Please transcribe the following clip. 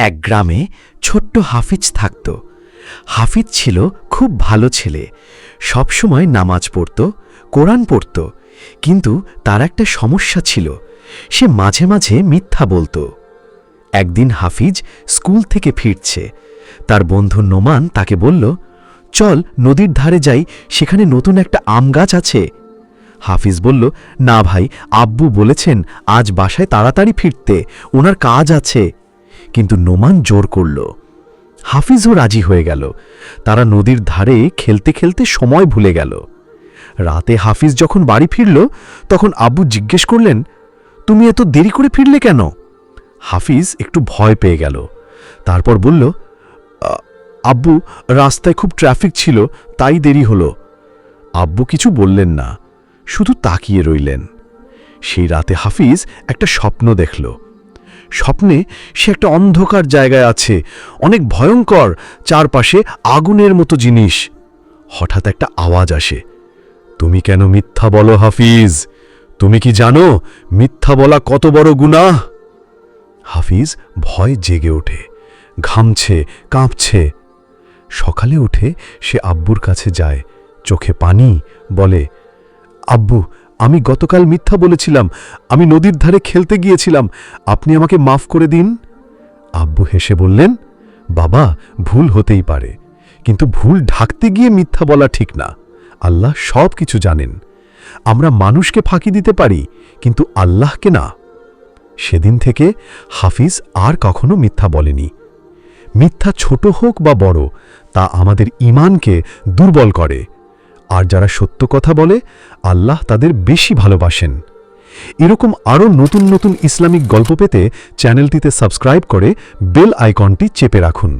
এক গ্রামে ছোট্ট হাফিজ থাকত। হাফিজ ছিল খুব ভালো ছেলে, সবসময় নামাজ পড়ত, কোরআন পড়ত, কিন্তু তার একটা সমস্যা ছিল, সে মাঝে মাঝে মিথ্যা বলত। একদিন হাফিজ স্কুল থেকে ফিরছে, তার বন্ধু নোমান তাকে বলল, চল নদীর ধারে যাই, সেখানে নতুন একটা আম গাছ আছে। হাফিজ বলল, না ভাই, আব্বু বলেছেন আজ বাসায় তাড়াতাড়ি ফিরতে, ওনার কাজ আছে। কিন্তু নোমান জোর করল। হাফিজও রাজি হয়ে গেল। তারা নদীর ধারে খেলতে খেলতে সময় ভুলে গেল। রাতে হাফিজ যখন বাড়ি ফিরল, তখন আব্বু জিজ্ঞেস করলেন, তুমি এত দেরি করে ফিরলে কেন? হাফিজ একটু ভয় পেয়ে গেল। তারপর বলল, আব্বু, রাস্তায় খুব ট্রাফিক ছিল, তাই দেরি হলো। আব্বু কিছু বললেন না, শুধু তাকিয়ে রইলেন। সেই রাতে হাফিজ একটা স্বপ্ন দেখল। স্বপ্নে সে একটা অন্ধকার জায়গায় আছে, অনেক ভয়ঙ্কর, চারপাশে আগুনের মতো জিনিস। হঠাৎ একটা আওয়াজ আসে, তুমি কেন মিথ্যা বলো হাফিজ? তুমি কি জানো মিথ্যা বলা কত বড় গুনাহ? হাফিজ ভয় জেগে ওঠে, ঘামছে, কাঁপছে। সকালে উঠে সে আব্বুর কাছে যায়, চোখে পানি, বলে, আব্বু, আমি গতকাল মিথ্যা বলেছিলাম, আমি নদীর ধারে খেলতে গিয়েছিলাম, আপনি আমাকে মাফ করে দিন। আব্বু হেসে বললেন, বাবা, ভুল হতেই পারে, কিন্তু ভুল ঢাকতে গিয়ে মিথ্যা বলা ঠিক না। আল্লাহ সব কিছু জানেন। আমরা মানুষকে ফাঁকি দিতে পারি, কিন্তু আল্লাহকে না। সেদিন থেকে হাফিজ আর কখনো মিথ্যা বলেনি। মিথ্যা ছোট হোক বা বড়, তা আমাদের ঈমানকে দুর্বল করে। আর যারা সত্য কথা বলে, আল্লাহ তাদের বেশি ভালোবাসেন। এরকম আরও নতুন নতুন ইসলামিক গল্প পেতে চ্যানেলটিতে সাবস্ক্রাইব করে বেল আইকনটি চেপে রাখুন।